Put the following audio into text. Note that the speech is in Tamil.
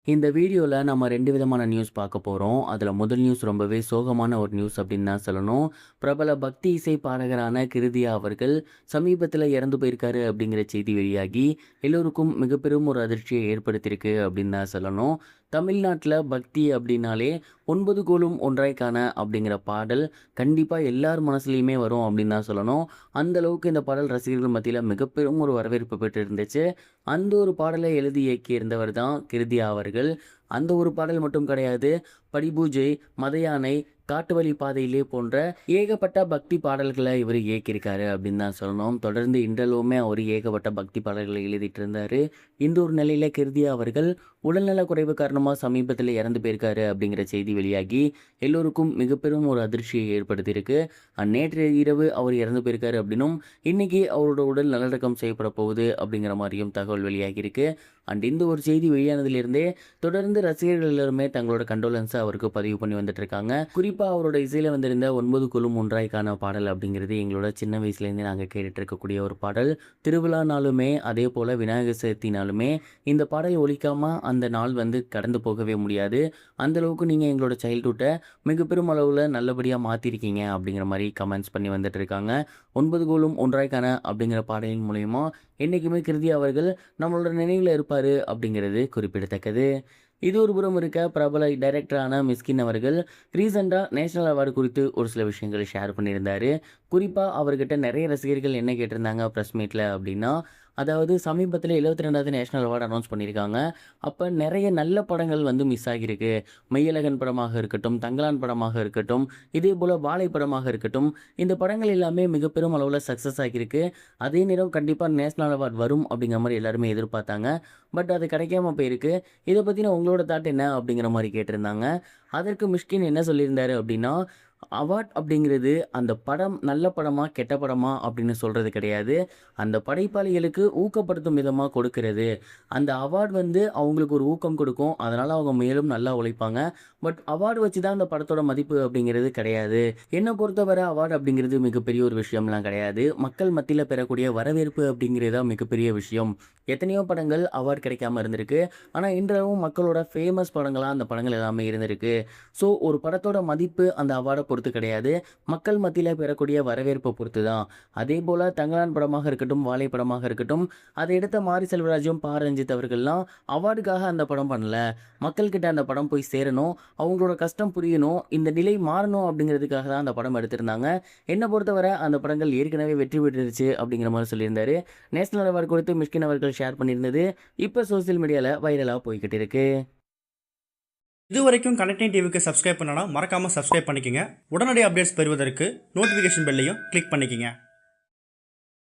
இந்த வீடியோல நம்ம 2 விதமான நியூஸ் பார்க்க போறோம். அதுல முதல் நியூஸ் ரொம்பவே சோகமான ஒரு நியூஸ் அப்படின்னு தான் சொல்லணும். பிரபல பக்தி இசை பாடகரான கிருதியா அவர்கள் சமீபத்தில இறந்து போயிருக்காரு அப்படிங்கிற செய்தி வெளியாகி, எல்லோருக்கும் மிகப்பெரும் ஒரு அதிர்ச்சியை ஏற்படுத்தியிருக்கு அப்படின்னு தான் சொல்லணும். தமிழ்நாட்டுல பக்தி அப்படின்னாலே, "ஒன்பது கோலும் ஒன்றாய் காண" அப்படிங்கிற பாடல் கண்டிப்பா எல்லார் மனசுலயுமே வரும் அப்படின்னு தான் சொல்லணும். அந்த அளவுக்கு இந்த பாடல் ரசிகர்கள் மத்தியில மிகப்பெரும் ஒரு வரவேற்பு பெற்று இருந்துச்சு. அந்த ஒரு பாடலை எழுதி இயக்கியிருந்தவர் தான் கிருதியா அவர்கள். அந்த ஒரு பாடல் மட்டும் கிடையாது. படிபூஜை, மதயானை, காட்டுவழி பாதையிலே போன்ற ஏகப்பட்ட பக்தி பாடல்களை இவர் இயக்கியிருக்காரு அப்படின்னு தான் சொல்லணும். தொடர்ந்து இன்றளவுமே அவர் ஏகப்பட்ட பக்தி பாடல்களை எழுதிட்டு இருந்தாரு. இந்த ஒரு நிலையில கிருதியா அவர்கள் உடல்நல குறைவு காரணமா சமீபத்தில் இறந்து போயிருக்காரு அப்படிங்கிற செய்தி வெளியாகி எல்லோருக்கும் மிகப்பெரும் ஒரு அதிர்ச்சியை ஏற்படுத்தியிருக்கு. நேற்று இரவு அவர் இறந்து போயிருக்காரு அப்படின்னும், இன்னைக்கு அவரோட உடல் நல்லடக்கம் செய்யப்பட போகுது அப்படிங்கிற மாதிரியும் தகவல் வெளியாகியிருக்கு. இந்த ஒரு செய்தி வெளியானதிலிருந்தே தொடர்ந்து ரசிகர்கள் எல்லாருமே தங்களோட கண்டோலன்ஸை அவருக்கு பதிவு பண்ணி வந்துட்டு இருக்காங்க. குறிப்பா அவரோட இசையில வந்திருந்த 9 குழும் ஒன்றாய்க்கான பாடல் அப்படிங்கிறது எங்களோட சின்ன வயசுலேருந்தே நாங்கள் கேட்டுட்டு இருக்கக்கூடிய ஒரு பாடல். திருவிழானாலுமே அதே போல விநாயகர் சதுர்த்தினாலுமே இந்த பாடல் ஒலிக்காம அந்த நாள் கடந்து போகவே முடியாது. அந்த அளவுக்கு நீங்க எங்களோட சைல்ட்ஹுட்டை மிகப்பெரும் அளவுல நல்லபடியா மாத்திருக்கீங்க அப்படிங்கிற மாதிரி கமெண்ட்ஸ் பண்ணி வந்துட்டு இருக்காங்க. 9 கோலும் ஒன்றாய்க்கான அப்படிங்கிற பாடலின் மூலியமா என்னைக்குமே கிருதி அவர்கள் நம்மளோட நினைவில் இருப்பார் அப்படிங்கிறது குறிப்பிடத்தக்கது. இது ஒரு புறம் இருக்க, பிரபல டைரக்டரான மிஸ்கின் அவர்கள் ரீசெண்டாக நேஷனல் அவார்டு குறித்து ஒரு சில விஷயங்களை ஷேர் பண்ணியிருந்தார். குறிப்பாக அவர்கிட்ட நிறைய ரசிகர்கள் என்ன கேட்டிருந்தாங்க ப்ரெஸ் மீட்டில் அப்படின்னா, அதாவது சமீபத்தில் 72வது நேஷனல் அவார்டு அனௌன்ஸ் பண்ணியிருக்காங்க. அப்போ நிறைய நல்ல படங்கள் மிஸ் ஆகியிருக்கு. மெய்யழகன் படமாக இருக்கட்டும், தங்கலான் படமாக இருக்கட்டும், இதே போல் வாழை படமாக இருக்கட்டும், இந்த படங்கள் எல்லாமே மிகப்பெரும் அளவில் சக்ஸஸ் ஆகியிருக்கு. அதே நேரம் கண்டிப்பாக நேஷனல் அவார்டு வரும் அப்படிங்கிற மாதிரி எல்லாருமே எதிர்பார்த்தாங்க. பட் அது கிடைக்காம போயிருக்கு. இதை பற்றின உங்களோட தாட் என்ன அப்படிங்கிற மாதிரி கேட்டிருந்தாங்க. அதற்கு மிஷ்கின் என்ன சொல்லியிருந்தாரு அப்படின்னா, அவார்ட் அப்படிங்கிறது அந்த படம் நல்ல படமா, கெட்ட படமா அப்படின்னு சொல்றது கிடையாது. அந்த படைப்பாளிகளுக்கு ஊக்கப்படுத்தும் விதமா கொடுக்கிறது. அந்த அவார்ட் அவங்களுக்கு ஒரு ஊக்கம் கொடுக்கும். அதனால அவங்க மேலும் நல்லா உழைப்பாங்க. பட் அவார்டு வச்சு தான் அந்த படத்தோட மதிப்பு அப்படிங்கிறது கிடையாது. என்னை பொறுத்தவரை அவார்டு அப்படிங்கிறது மிகப்பெரிய ஒரு விஷயம்லாம் கிடையாது. மக்கள் மத்தியில பெறக்கூடிய வரவேற்பு அப்படிங்கிறது தான் மிகப்பெரிய விஷயம். எத்தனையோ படங்கள் அவார்ட் கிடைக்காம இருந்திருக்கு. ஆனா இன்றளவும் மக்களோட ஃபேமஸ் படங்களா அந்த படங்கள் எல்லாமே இருந்திருக்கு. ஸோ ஒரு படத்தோட மதிப்பு அந்த அவார்டை பொறுத்து கிடையாது. மக்கள் மத்தியில பெறக்கூடிய வரவேற்பை பொறுத்து தான். அதே போல தங்கலான் படமாக இருக்கட்டும், வாழை படமாக இருக்கட்டும், அதை எடுத்த மாரி செல்வராஜும், பா ரஞ்சித் அவர்கள்லாம் அவார்டுக்காக அந்த படம் பண்ணல. மக்கள்கிட்ட அந்த படம் போய் சேரணும், அவங்களோட கஷ்டம் புரியணும், இந்த நிலை மாறணும் அப்படிங்கிறதுக்காக தான் அந்த படம் எடுத்திருந்தாங்க. என்னை பொறுத்தவரை அந்த படங்கள் ஏற்கனவே வெற்றி பெற்றுருச்சு அப்படிங்கிற மாதிரி சொல்லியிருந்தாரு. நேஷனல் அவார்டு குறித்து மிஷ்கின் அவர்கள் ஷேர் பண்ணியிருந்தது இப்போ சோசியல் மீடியாவில் வைரலாக போய்கிட்டு இருக்கு. இது வரைக்கும் கனெக்டிங் டிவிக்கு சப்ஸ்கிரைப் பண்ணனா மறக்காமல் சப்ஸ்கிரைப் பண்ணிக்கங்க. உடனடி அப்டேட்ஸ் பெறுவதற்கு நோட்டிஃபிகேஷன் பெல்லையும் கிளிக் பண்ணிக்கங்க.